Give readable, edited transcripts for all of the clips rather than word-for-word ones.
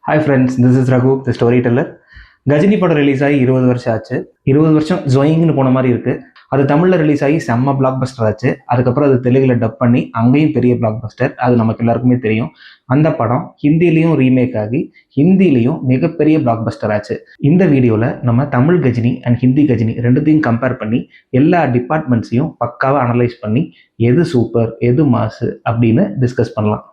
Hi friends, this is Raghu the story teller. Ghajini படம் release ஆகி 20 வருஷம் ஆச்சு. 20 வருஷம் ஜொயிங்னு போன மாதிரி இருக்குது. அது தமிழில் ரிலீஸ் ஆகி செம்ம பிளாக் பஸ்டர் ஆச்சு. அதுக்கப்புறம் அது தெலுங்கில் டப் பண்ணி அங்கேயும் பெரிய பிளாக் பஸ்டர். அது நமக்கு எல்லாருக்குமே தெரியும். அந்த படம் ஹிந்திலையும் ரீமேக் ஆகி ஹிந்திலையும் மிகப்பெரிய பிளாக் பஸ்டர் ஆச்சு. இந்த வீடியோவில் நம்ம தமிழ் கஜினி அண்ட் ஹிந்தி கஜினி ரெண்டுத்தையும் கம்பேர் பண்ணி எல்லா டிபார்ட்மெண்ட்ஸையும் பக்காவாக அனலைஸ் பண்ணி எது சூப்பர் எது மாசு அப்படின்னு டிஸ்கஸ் பண்ணலாம்.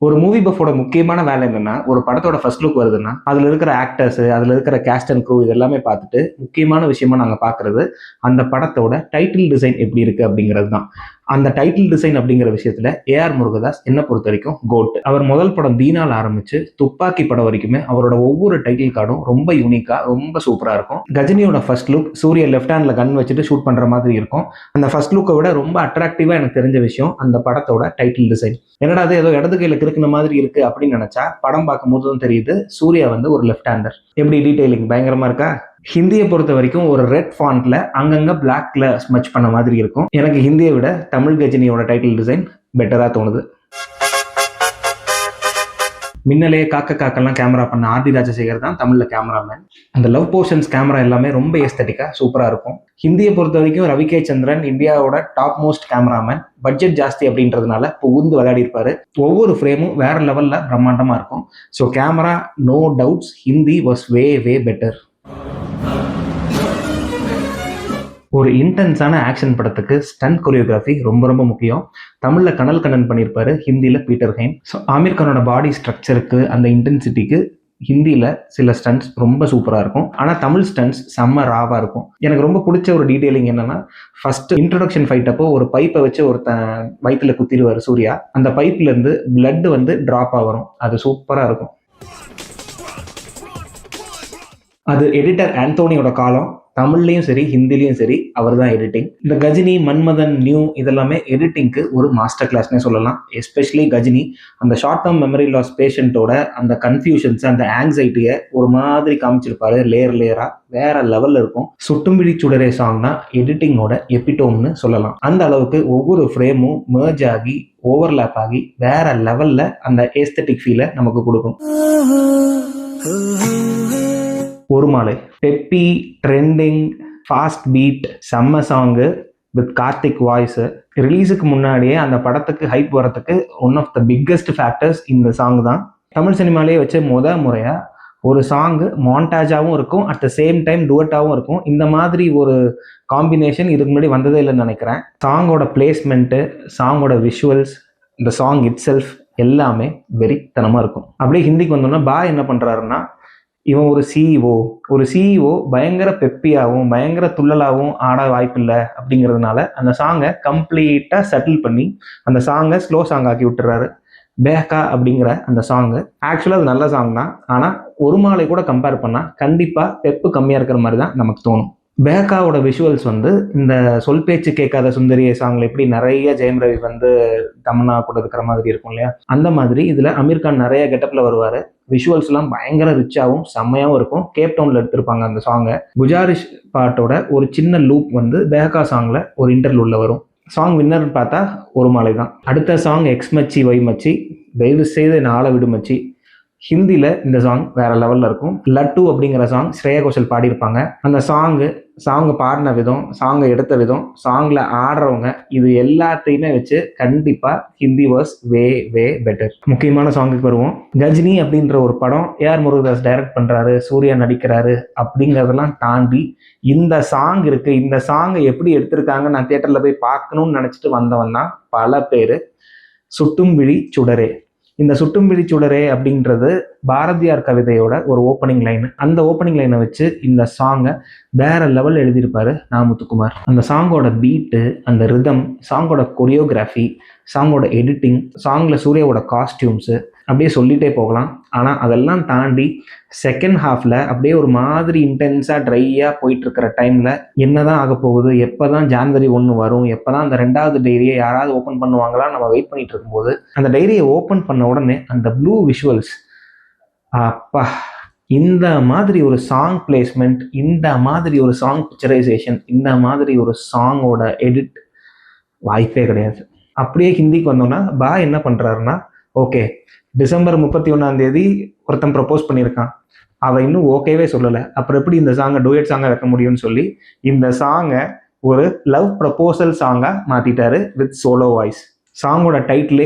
ஒரு மூவி பஃபோட முக்கியமான வேலை என்னன்னா, ஒரு படத்தோட ஃபர்ஸ்ட் லுக் வருதுன்னா அதுல இருக்கிற ஆக்டர்ஸ், அதுல இருக்கிற கேஸ்ட் அண்ட் க்ரூ இதெல்லாமே பார்த்துட்டு முக்கியமான விஷயமா நாங்க பாக்குறது அந்த படத்தோட டைட்டில் டிசைன் எப்படி இருக்கு அப்படிங்கிறது தான். அந்த டைட்டில் டிசைன் அப்படிங்கிற விஷயத்துல ஏஆர் முருகதாஸ் என்ன பொறுத்த வரைக்கும் கோட். அவர் முதல் படம் தீனால் ஆரம்பிச்சு துப்பாக்கி படம் வரைக்குமே அவரோட ஒவ்வொரு டைட்டில் கார்டும் ரொம்ப யூனிக்கா ரொம்ப சூப்பரா இருக்கும். கஜினியோட ஃபர்ஸ்ட் லுக் சூர்யா லெஃப்ட் ஹேண்ட்ல கன் வச்சுட்டு ஷூட் பண்ற மாதிரி இருக்கும். அந்த ஃபர்ஸ்ட் லுக்கை விட ரொம்ப அட்ராக்டிவா எனக்கு தெரிஞ்ச விஷயம் அந்த படத்தோட டைட்டில் டிசைன். என்னடா அது ஏதோ இடது கையில கிறுக்குன மாதிரி இருக்கு அப்படின்னு நினைச்சா படம் பார்க்கும்போது தான் தெரியுது சூர்யா வந்து ஒரு லெஃப்ட் ஹேண்டர். எப்படி டீடைலிங் பயங்கரமா இருக்கா? ஹிந்தியை பொறுத்த வரைக்கும் ஒரு ரெட் ஃபாண்ட்ல அங்கங்க பிளாக்ல ஸ்மச் பண்ண மாதிரி இருக்கும். எனக்கு ஹிந்தியை விட தமிழ் கஜினியோட டைட்டில் டிசைன் பெட்டரா தோணுது. மின்னலே காக்க காக்கெல்லாம் கேமரா பண்ண ஆர்டி ராஜசேகர் தான் தமிழ்ல கேமராமேன். அந்த லவ் போர்ஷன்ஸ் கேமரா எல்லாமே ரொம்ப எஸ்தட்டிக்கா சூப்பரா இருக்கும். ஹிந்தியை பொறுத்த வரைக்கும் ரவி கே சந்திரன் இந்தியாவோட டாப் மோஸ்ட் கேமராமேன். பட்ஜெட் ஜாஸ்தி அப்படின்றதுனால புகுந்து விளையாடி இருப்பாரு. ஒவ்வொரு ஃப்ரேமும் வேற லெவல்ல பிரம்மாண்டமா இருக்கும். So camera no doubts Hindi was way better. ஒரு இன்டென்ஸான ஆக்ஷன் படத்துக்கு ஸ்டண்ட் கொரியோகிராஃபி ரொம்ப ரொம்ப முக்கியம். தமிழில் கனல் கண்ணன் பண்ணியிருப்பாரு, ஹிந்தியில் பீட்டர் ஹைன். ஸோ ஆமீர் கானோட பாடி ஸ்ட்ரக்சருக்கு அந்த இன்டென்சிட்டிக்கு ஹிந்தியில் சில ஸ்டண்ட்ஸ் ரொம்ப சூப்பராக இருக்கும். ஆனால் தமிழ் ஸ்டண்ட்ஸ் செம்ம ராவாக இருக்கும். எனக்கு ரொம்ப பிடிச்ச ஒரு டீட்டெயிலிங் என்னன்னா, ஃபர்ஸ்ட் இன்ட்ரடக்ஷன் ஃபைட் அப்போ ஒரு பைப்பை வச்சு ஒருத்தன் வயிற்றுல குத்திடுவார் சூர்யா. அந்த பைப்லேருந்து பிளட் வந்து ட்ராப்பாக வரும். அது சூப்பராக இருக்கும். அது எடிட்டர் ஆந்தோனியோட காலம். தமிழ்லையும் சரி ஹிந்திலையும் சரி அவர் தான் எடிட்டிங். இந்த கஜினி, மன்மதன், நியூ இதெல்லாமே எடிட்டிங்க்கு ஒரு மாஸ்டர் கிளாஸ்னே சொல்லலாம். எஸ்பெஷலி கஜினி அந்த ஷார்ட் டேர்ம் மெமரி லாஸ் பேஷண்ட்டோட அந்த கன்ஃபியூஷன்ஸ், அந்த ஆங்ஸைட்டியை ஒரு மாதிரி காமிச்சிருப்பாரு. லேயரா வேற லெவல்ல இருக்கும். சுட்டும்பிடி சுடரே சாங்னா எடிட்டிங்கோட எபிட்டோம்னு சொல்லலாம். அந்த அளவுக்கு ஒவ்வொரு ஃப்ரேமும் மெர்ஜ் ஆகி ஓவர்லேப் ஆகி வேற லெவல்ல அந்த ஏஸ்தட்டிக் ஃபீலை நமக்கு கொடுக்கும். ஒரு மாலை பெப்பி, ட்ரெண்டிங், ஃபாஸ்ட் பீட், செம்ம சாங்கு வித் கார்த்திக் வாய்ஸ். ரிலீஸுக்கு முன்னாடியே அந்த படத்துக்கு ஹைப் வரத்துக்கு one of the biggest factors இந்த சாங் தான். தமிழ் சினிமாலேயே வச்சு முறையா ஒரு சாங்கு மாண்டாஜாவும் இருக்கும், அட் த சேம் டைம் டுவெட்டாகவும் இருக்கும். இந்த மாதிரி ஒரு காம்பினேஷன் இதுக்கு முன்னாடி வந்ததே இல்லைன்னு நினைக்கிறேன். சாங்கோட பிளேஸ்மெண்ட்டு, சாங்கோட விஷுவல்ஸ், இந்த சாங் இட் செல்ஃப் எல்லாமே வெறித்தனமாக இருக்கும். அப்படியே ஹிந்திக்கு வந்தோம்னா பா என்ன பண்ணுறாருன்னா, இவன் ஒரு சிஇஓ பயங்கர பெப்பியாகவும் பயங்கர துள்ளலாகவும் ஆட வாய்ப்பில்லை அப்படிங்கிறதுனால அந்த சாங்கை கம்ப்ளீட்டாக செட்டில் பண்ணி அந்த சாங்கை ஸ்லோ சாங் ஆக்கி விட்டுறாரு. பேக்கா அப்படிங்கிற அந்த சாங்கு ஆக்சுவலாக அது நல்ல சாங் தான். ஆனால் ஒரு மாலை கூட கம்பேர் பண்ணால் கண்டிப்பாக பெப்பு கம்மியாக இருக்கிற மாதிரி தான் நமக்கு தோணும். பேக்காவோட விஷுவல்ஸ் வந்து இந்த சொல் பேச்சு கேட்காத சுந்தரிய சாங்ல எப்படி நிறைய ஜெயம் ரவி வந்து தமன்னா கூட இருக்கிற மாதிரி இருக்கும் இல்லையா, அந்த மாதிரி இதில் அமீர் கான் நிறைய கெட்டப்பில் வருவார். விஷுவல்ஸ் எல்லாம் பயங்கர ரிச்சாகவும் செம்மையாகவும் இருக்கும். கேப் டவுன்ல எடுத்திருப்பாங்க அந்த சாங்கை. குஜாரிஷ் பாட்டோட ஒரு சின்ன லூப் வந்து பேக்கா சாங்ல ஒரு இன்டர்லூட்ல வரும். சாங் வின்னர்னு பார்த்தா ஒரு மாலை தான். அடுத்த சாங் எக்ஸ் மச்சி ஒய் மச்சி, தயவு செய்து நாளை விடு மச்சி. ஹிந்தியில் இந்த சாங் வேற லெவலில் இருக்கும். லட்டு அப்படிங்கிற சாங் ஸ்ரேயா கோஷல் பாடியிருப்பாங்க. அந்த சாங்கை பாடின விதம், சாங்கை எடுத்த விதம், சாங்கில் ஆடுறவங்க, இது எல்லாத்தையுமே வச்சு கண்டிப்பாக ஹிந்தி வாஸ் வே பெட்டர். முக்கியமான சாங்குக்கு வருவோம். கஜினி அப்படின்ற ஒரு படம் ஏஆர் முருகதாஸ் டைரக்ட் பண்ணுறாரு, சூர்யா நடிக்கிறாரு அப்படிங்கிறதெல்லாம் தாண்டி இந்த சாங் இருக்குது. இந்த சாங்கை எப்படி எடுத்திருக்காங்க நான் தியேட்டரில் போய் பார்க்கணும்னு நினச்சிட்டு வந்தவன் தான் பல பேர். சுட்டும் விழி சுடரே. இந்த சுட்டும்பிடி சுடரே அப்படின்றது பாரதியார் கவிதையோட ஒரு ஓப்பனிங் லைன். அந்த ஓப்பனிங் லைனை வச்சு இந்த சாங்கை வேற லெவல் எழுதியிருப்பாரு முத்துக்குமார். அந்த சாங்கோட பீட்டு, அந்த ரிதம், சாங்கோட கொரியோகிராஃபி, சாங்கோட எடிட்டிங், சாங்ல சூர்யாவோட காஸ்டியூம்ஸு, அப்படியே சொல்லிட்டே போகலாம். ஆனால் அதெல்லாம் தாண்டி செகண்ட் ஹாஃப்ல அப்படியே ஒரு மாதிரி இன்டென்ஸாக ட்ரையாக போயிட்டு இருக்கிற டைம்ல என்னதான் ஆக போகுது, எப்போதான் ஜான்வரி 1 வரும், எப்போதான் அந்த 2வது டைரியை யாராவது ஓப்பன் பண்ணுவாங்களா நம்ம வெயிட் பண்ணிட்டு இருக்கும்போது அந்த டைரியை ஓப்பன் பண்ண உடனே அந்த ப்ளூ விஷுவல்ஸ், அப்பா, இந்த மாதிரி ஒரு சாங் பிளேஸ்மெண்ட், இந்த மாதிரி ஒரு சாங் பிக்சரைசேஷன், இந்த மாதிரி ஒரு சாங்கோட எடிட் வாய்ப்பே கிடையாது. அப்படியே ஹிந்திக்கு வந்தோம்னா பா என்ன பண்றாருன்னா, ஓகே, டிசம்பர் 31 ஒருத்தன் ப்ரப்போஸ் பண்ணியிருக்கான், அவன் இன்னும் ஓகேவே சொல்லலை, அப்புறம் எப்படி இந்த சாங்கை டூயட் சாங்கா வைக்க முடியும்னு சொல்லி இந்த சாங்கை ஒரு லவ் ப்ரப்போசல் சாங்கா மாத்திட்டாரு வித் சோலோ வாய்ஸ். சாங்கோட டைட்டிலே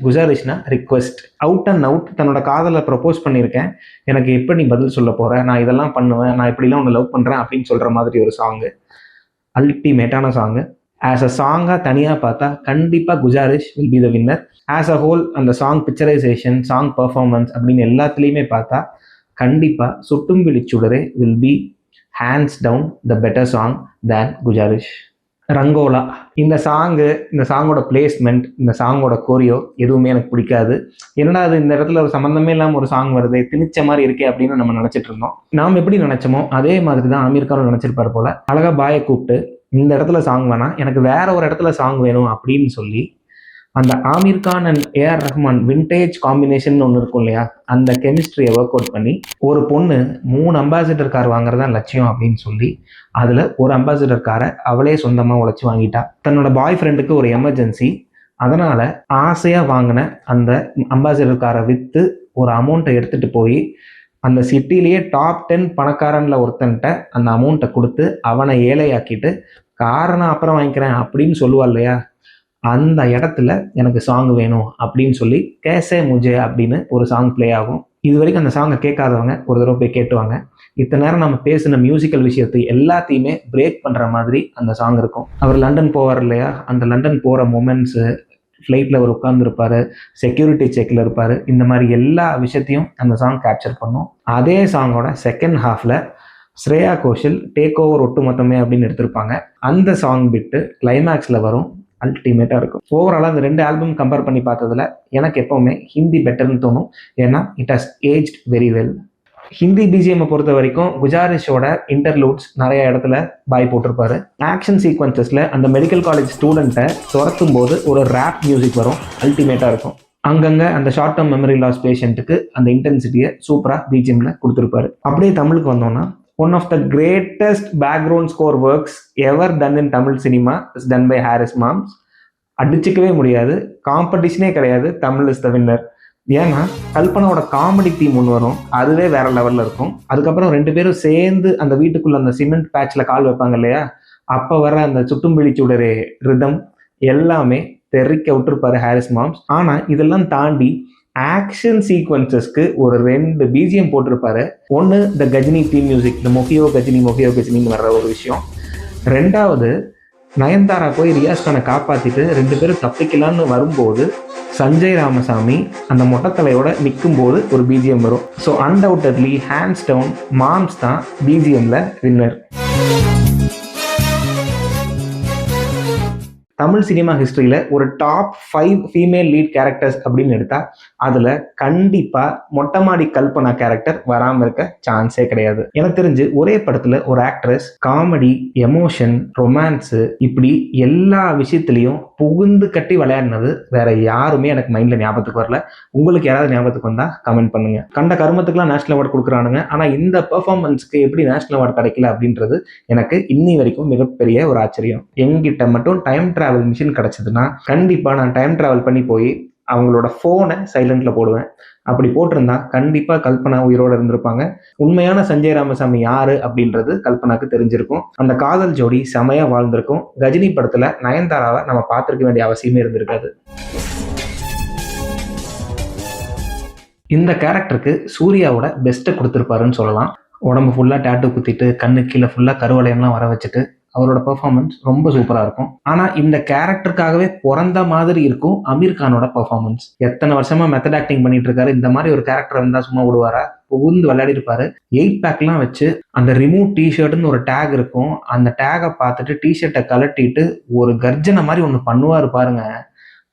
குஜாரிஷ்னா ரிக்வெஸ்ட். அவுட் அண்ட் அவுட் தன்னோட காதலை ப்ரப்போஸ் பண்ணியிருக்கேன், எனக்கு எப்படி நீ பதில் சொல்ல போற, நான் இதெல்லாம் பண்ணுவேன், நான் இப்படிலாம் உன்னை லவ் பண்றேன் அப்படின்னு சொல்ற மாதிரி ஒரு சாங்கு. அல்டிமேட்டான சாங்கு. ஆஸ் அ சாங்கா தனியாக பார்த்தா கண்டிப்பாக Guzarish will be the winner. As a whole அந்த சாங் பிக்சரைசேஷன், சாங் பர்ஃபார்மன்ஸ் அப்படின்னு எல்லாத்துலேயுமே பார்த்தா கண்டிப்பாக Suttum Vizhichudare will be hands down the better song than Guzarish. ரங்கோலா இந்த சாங்கோட பிளேஸ்மெண்ட், இந்த சாங்கோட கோரியோ எதுவுமே எனக்கு பிடிக்காது. என்னடா அது இந்த இடத்துல ஒரு சம்மந்தமே இல்லாமல் ஒரு சாங் வருது, திணிச்ச மாதிரி இருக்கே அப்படின்னு நம்ம நினச்சிட்டு இருந்தோம். நாம் எப்படி நினச்சோமோ அதே மாதிரி தான் ஆமீர் கானும் நினச்சிருப்பார் போல. அழகா பாயை கூப்பிட்டு இந்த இடத்துல சாங் வேணாம், எனக்கு வேற ஒரு இடத்துல சாங் வேணும் அப்படின்னு சொல்லி அந்த Aamir Khan and A R Rahman vintage combination ஒன்று இருக்கும் இல்லையா, அந்த கெமிஸ்ட்ரியை ஒர்க் அவுட் பண்ணி ஒரு பொண்ணு 3 அம்பாசிடர் கார் வாங்குறதா லட்சியம் அப்படின்னு சொல்லி அதில் ஒரு அம்பாசிடர் காரை அவளே சொந்தமாக உழைச்சி வாங்கிட்டா. தன்னோட பாய் ஃப்ரெண்டுக்கு ஒரு எமர்ஜென்சி, அதனால் ஆசையாக வாங்கின அந்த அம்பாசிடர் காரை விற்று ஒரு அமௌண்ட்டை எடுத்துகிட்டு போய் அந்த சிட்டிலேயே டாப் 10 பணக்காரனில் ஒருத்தன்ட்ட அந்த அமௌண்ட்டை கொடுத்து அவனை ஏழையாக்கிட்டு காரை நான் அப்புறம் வாங்கிக்கிறேன் அப்படின்னு சொல்லுவா இல்லையா, அந்த இடத்துல எனக்கு சாங் வேணும் அப்படின்னு சொல்லி கேசே முஜே அப்படின்னு ஒரு சாங் பிளே ஆகும். இது வரைக்கும் அந்த சாங்கை கேட்காதவங்க ஒரு தடவை போய் கேட்டுவாங்க. இத்தனை நேரம் நம்ம பேசின மியூசிக்கல் விஷயத்தை எல்லாத்தையுமே பிரேக் பண்ணுற மாதிரி அந்த சாங் இருக்கும். அவர் லண்டன் போவார் இல்லையா, அந்த லண்டன் போகிற மொமெண்ட்ஸு, ஃப்ளைட்டில் அவர் உட்காந்துருப்பாரு, செக்யூரிட்டி செக்கில் இருப்பார், இந்த மாதிரி எல்லா விஷயத்தையும் அந்த சாங் கேப்சர் பண்ணும். அதே சாங்கோட செகண்ட் ஹாஃபில் ஸ்ரேயா கோஷல் டேக் ஓவர் ஒட்டுமொத்தமே அப்படின்னு எடுத்திருப்பாங்க. அந்த சாங் பிட்டு கிளைமேக்ஸில் வரும், அல்டிமேட்டாக இருக்கும். ஓவராலாக அந்த 2 ஆல்பம் கம்பேர் பண்ணி பார்த்ததுல எனக்கு எப்போவுமே ஹிந்தி பெட்டர்னு தோணும். ஏன்னா it has aged very well. Hindi பிஜிஎம்மை பொறுத்த வரைக்கும் குஜாரிஷோட இன்டர்லூட்ஸ் நிறைய இடத்துல பாய் போட்டிருப்பாரு. ஆக்ஷன் சீக்வன்சஸில் அந்த மெடிக்கல் காலேஜ் ஸ்டூடெண்ட்டை துரத்தும் போது ஒரு ரேப் மியூசிக் வரும், அல்டிமேட்டாக இருக்கும். அங்கங்கே அந்த ஷார்ட் டேர்ம் மெமரி லாஸ் பேஷண்ட்டுக்கு அந்த இன்டென்சிட்டியை சூப்பராக பிஜிஎம்ல கொடுத்துருப்பாரு. அப்படியே தமிழுக்கு வந்தோம்னா, one of the greatest background score works ever done in Tamil cinema is done by Harris Moms. அடிச்சுக்கவே முடியாது, காம்படிஷனே கிடையாது, தமிழ் இஸ் த வின்னர். ஏன்னா கல்பனாவோட காமெடி தீம் ஒன்று வரும், அதுவே வேற லெவலில் இருக்கும். அதுக்கப்புறம் 2 பேரும் சேர்ந்து அந்த வீட்டுக்குள்ள அந்த சிமெண்ட் பேட்ச்ல கால் வைப்பாங்க இல்லையா, அப்போ வர அந்த சுட்டும் விழிச்சுடரே ரிதம் எல்லாமே தெரிக்க விட்டுருப்பாரு ஹாரிஸ் மாம்ஸ். ஆனால் இதெல்லாம் தாண்டி ஆக்ஷன் சீக்வன்சஸ்க்கு ஒரு 2 பிஜிஎம் போட்டிருப்பாரு. ஒன்று த கஜினி தீம் மியூசிக், இந்த மொஹியோ கஜினின்னு வர்ற ஒரு விஷயம். 2வது நயன்தாரா போய் ரியாஸ் கானை காப்பாற்றிட்டு 2 பேரும் தப்பிக்கலான்னு வரும்போது சஞ்சய் ராமசாமி அந்த மொட்டத்தலையோட நிற்கும் போது ஒரு பிஜிஎம் வரும். ஸோ அன்டவுட்டட்லி ஹேண்ட்ஸ் டவுன் மாம்ஸ் தான் பிஜிஎம்ல வின்னர். தமிழ் சினிமா ஹிஸ்டரியில் ஒரு டாப் 5 ஃபீமேல் லீட் கேரக்டர்ஸ் அப்படின்னு எடுத்தா அதில் கண்டிப்பாக மொட்டைமாடி கல்பனா கேரக்டர் வராமல் இருக்க சான்ஸே கிடையாது. எனக்கு தெரிஞ்சு ஒரே படத்தில் ஒரு ஆக்ட்ரஸ் காமெடி, எமோஷன், ரொமான்ஸு இப்படி எல்லா விஷயத்துலையும் புகுந்து கட்டி விளையாடினது வேற யாருமே எனக்கு மைண்டில் ஞாபகத்துக்கு வரல. உங்களுக்கு யாராவது ஞாபகத்துக்கு வந்தால் கமெண்ட் பண்ணுங்க. கண்ட கருமத்துக்குலாம் நேஷனல் அவார்டு கொடுக்குறானுங்க, ஆனால் இந்த பெர்ஃபார்மன்ஸ்க்கு எப்படி நேஷனல் அவார்டு கிடைக்கல அப்படின்றது எனக்கு இன்னி வரைக்கும் மிகப்பெரிய ஒரு ஆச்சரியம். எங்கிட்ட மட்டும் டைம் டிராவல் மிஷின் கிடைச்சதுன்னா கண்டிப்பாக நான் டைம் டிராவல் பண்ணி போய் அவங்களோட ஃபோனை சைலண்டில் போடுவேன். அப்படி போட்டிருந்தா கண்டிப்பாக கல்பனா உயிரோடு இருந்திருப்பாங்க. உண்மையான சஞ்சய் ராமசாமி யாரு அப்படின்றது கல்பனாக்கு தெரிஞ்சிருக்கும். அந்த காதல் ஜோடி செமையாக வாழ்ந்திருக்கும். கஜினி படத்தில் நயன்தாராவை நம்ம பார்த்துருக்க வேண்டிய அவசியமே இருந்திருக்காது. இந்த கேரக்டருக்கு சூர்யாவோட பெஸ்ட்டை கொடுத்துருப்பாருன்னு சொல்லலாம். உடம்பு ஃபுல்லாக டேட்டு குத்திட்டு கண்ணு கீழே ஃபுல்லாக கருவளையம்லாம் வர வச்சுட்டு அவரோட பெர்ஃபார்மன்ஸ் ரொம்ப சூப்பராக இருக்கும். ஆனால் இந்த கேரக்டருக்காகவே பிறந்த மாதிரி இருக்கும் அமீர் கானோட பெர்ஃபார்மன்ஸ். எத்தனை வருஷமா மெத்தட் ஆக்டிங் பண்ணிட்டு இருக்காரு, இந்த மாதிரி ஒரு கேரக்டர் இருந்தால் சும்மா விடுவாரா, புகுந்து விளையாடி இருப்பாரு. 8 பேக்லாம் வச்சு அந்த ரிமூவ் டிஷர்ட்னு ஒரு டேக் இருக்கும், அந்த டேகை பார்த்துட்டு டிஷர்ட்டை கலட்டிட்டு ஒரு கர்ஜனை மாதிரி ஒன்று பண்ணுவார் பாருங்க,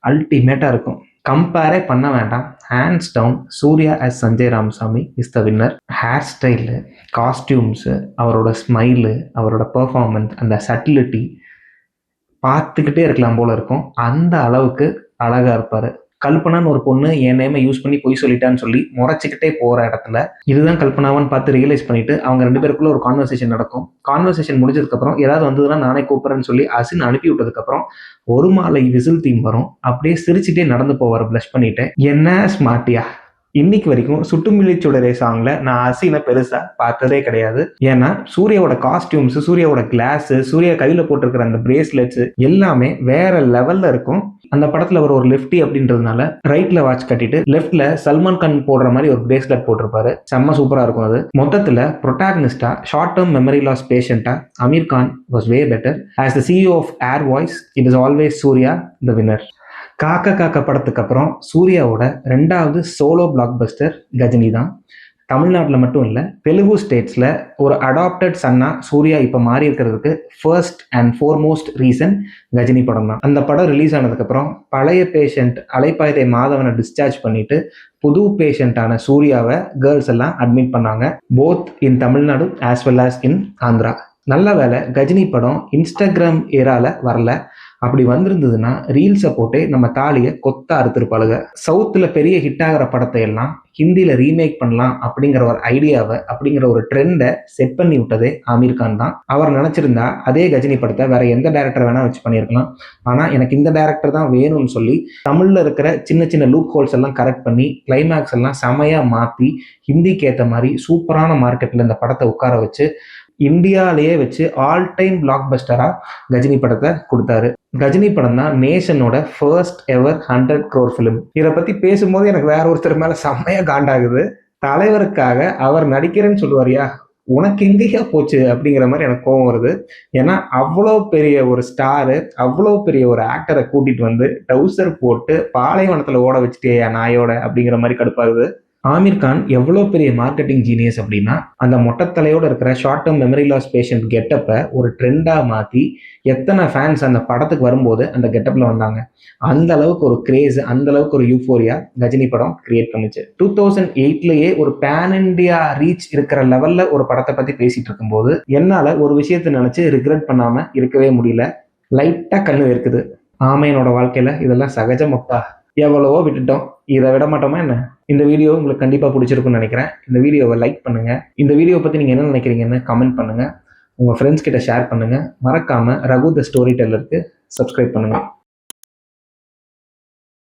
அல்டிமேட்டாக இருக்கும். கம்பேரே பண்ண வேண்டாம், hands down Suriya as Sanjay Ramasamy is the winner. Hair style, costumes, அவரோட ஸ்மைலு, அவரோட பெர்ஃபார்மன்ஸ், அந்த சட்டிலிட்டி பார்த்துக்கிட்டே இருக்கலாம் போல இருக்கும். அந்த அளவுக்கு அழகாக இருப்பார். கல்பனான்னு ஒரு பொண்ணு என் நேமை யூஸ் பண்ணி பொய் சொல்லிட்டான்னு சொல்லி முறைச்சிக்கிட்டே போகிற இடத்துல இதுதான் கல்பனாவான்னு பார்த்து ரியலைஸ் பண்ணிட்டு அவங்க 2 பேருக்குள்ள ஒரு கான்வர்சேஷன் நடக்கும். கான்வர்சேஷன் முடிஞ்சதுக்கப்புறம் ஏதாவது வந்ததுன்னா நானே கூப்பிட்றேன்னு சொல்லி அசின் அனுப்பி விட்டதுக்கப்புறம் ஒரு மாலை விசில் தீம் வரும். அப்படியே சிரிச்சுட்டே நடந்து போவார் ப்ளஷ் பண்ணிட்டு. என்ன ஸ்மார்ட்டியா, இன்னைக்கு வரைக்கும் சுட்டுமிழி சுடரே சாங்ல நான் அசினை பெருசா பார்த்ததே கிடையாது. ஏன்னா சூர்யாவோட காஸ்டியூம்ஸ், சூர்யாவோட கிளாஸ், சூர்யா கையில போட்டிருக்கிற அந்த பிரேஸ்லெட்ஸ் எல்லாமே வேற லெவல்ல இருக்கும். அந்த படத்துல ஒரு லெஃப்டி அப்படின்றதுனால ரைட்ல வாட்ச் கட்டிட்டு லெஃப்ட்ல சல்மான் கான் போடுற மாதிரி ஒரு பிரேஸ்லெட் போட்டிருப்பாரு. செம்ம சூப்பரா இருக்கும் அது. மொத்தத்துல ப்ரொட்டாகனிஸ்டா, ஷார்ட் டேர்ம் மெமரி லாஸ் பேஷண்டா Aamir Khan was way better. As the CEO of Air Voice, it is always Suriya the winner. Kaakha Kaakha படத்துக்கு அப்புறம் சூர்யாவோட 2வது சோலோ பிளாக் பஸ்டர் கஜினி தான். தமிழ்நாட்டில் மட்டும் இல்லை, தெலுங்கு ஸ்டேட்ஸில் ஒரு அடாப்டட் சன்னா சூர்யா இப்போ மாறி இருக்கிறதுக்கு first and foremost reason Ghajini படம் தான். அந்த படம் ரிலீஸ் ஆனதுக்கப்புறம் பழைய பேஷண்ட் அலைப்பாய்தை மாதவனை டிஸ்சார்ஜ் பண்ணிட்டு புது பேஷண்ட்டான சூர்யாவை கேர்ள்ஸ் எல்லாம் அட்மிட் பண்ணாங்க, both in Tamil Nadu as well as in Andhra. நல்ல வேலை கஜினி படம் இன்ஸ்டாகிராம் ஏரால வரல. அப்படி வந்திருந்ததுன்னா ரீல்ஸை போட்டு நம்ம தாலியை கொத்த அறுத்திருப்பாளுங்க. சவுத்தில் பெரிய ஹிட் ஆகிற படத்தை எல்லாம் ஹிந்தியில் ரீமேக் பண்ணலாம் அப்படிங்கிற ஒரு ஐடியாவை, அப்படிங்கிற ஒரு ட்ரெண்டை செட் பண்ணி விட்டதே ஆமீர் கான் தான். அவர் நினச்சிருந்தா அதே கஜினி படத்தை வேற எந்த டேரக்டர் வேணா வச்சு பண்ணியிருக்கலாம். ஆனால் எனக்கு இந்த டேரக்டர் தான் வேணும்னு சொல்லி தமிழில் இருக்கிற சின்ன சின்ன லூப் ஹோல்ஸ் எல்லாம் கரெக்ட் பண்ணி கிளைமேக்ஸ் எல்லாம் செமையாக மாற்றி ஹிந்திக்கு ஏற்ற மாதிரி சூப்பரான மார்க்கெட்டில் இந்த படத்தை உட்கார வச்சு இந்தியாவிலேயே வச்சு ஆல் டைம் பிளாக் பஸ்டரா கஜினி படத்தை கொடுத்தாரு. கஜினி படம் தான் நேஷனோட ஃபர்ஸ்ட் எவர் 100 crore ஃபிலிம். இதை பத்தி பேசும்போது எனக்கு வேற ஒருத்தர் மேல செம்மையா காண்டாகுது. தலைவருக்காக அவர் நடிக்கிறேன்னு சொல்லுவாரியா, உனக்கு எங்கேயா போச்சு அப்படிங்கிற மாதிரி எனக்கு கோவம் வருது. ஏன்னா அவ்வளோ பெரிய ஒரு ஸ்டாரு, அவ்வளோ பெரிய ஒரு ஆக்டரை கூட்டிட்டு வந்து டவுசர் போட்டு பாலைவனத்துல ஓட வச்சுட்டேயா நாயோட அப்படிங்கிற மாதிரி கடுப்பாகுது. ஆமீர் கான் எவ்வளோ பெரிய மார்க்கெட்டிங் ஜீனியஸ் அப்படின்னா, அந்த மொட்டத்தலையோடு இருக்கிற short term memory loss patient கெட்டப்பை ஒரு ட்ரெண்டாக மாற்றி எத்தனை ஃபேன்ஸ் அந்த படத்துக்கு வரும்போது அந்த கெட்டப்பில் வந்தாங்க. அந்த அளவுக்கு ஒரு கிரேஸ், அந்த அளவுக்கு ஒரு யூஃபோரியா கஜினி படம் கிரியேட் பண்ணுச்சு. 2008லயே ஒரு பேன் இண்டியா ரீச் இருக்கிற லெவலில் ஒரு படத்தை பற்றி பேசிட்டு இருக்கும்போது என்னால் ஒரு விஷயத்தை நினச்சி ரிக்ரெட் பண்ணாமல் இருக்கவே முடியல. லைட்டாக கண்ணு இருக்குது. ஆமையனோட வாழ்க்கையில் இதெல்லாம் சகஜமப்பா, எவ்வளவோ விட்டுட்டோம், இதை விட மாட்டோமா என்ன? இந்த வீடியோ உங்களுக்கு கண்டிப்பாக பிடிச்சிருக்குன்னு நினைக்கிறேன். இந்த வீடியோவை லைக் பண்ணுங்கள். இந்த வீடியோவை பற்றி நீங்கள் என்ன நினைக்கிறீங்கன்னு கமெண்ட் பண்ணுங்கள். உங்கள் ஃப்ரெண்ட்ஸ் கிட்ட ஷேர் பண்ணுங்கள். மறக்காமல் ரகு த ஸ்டோரி டெல்லருக்கு சப்ஸ்கிரைப் பண்ணுங்கள்.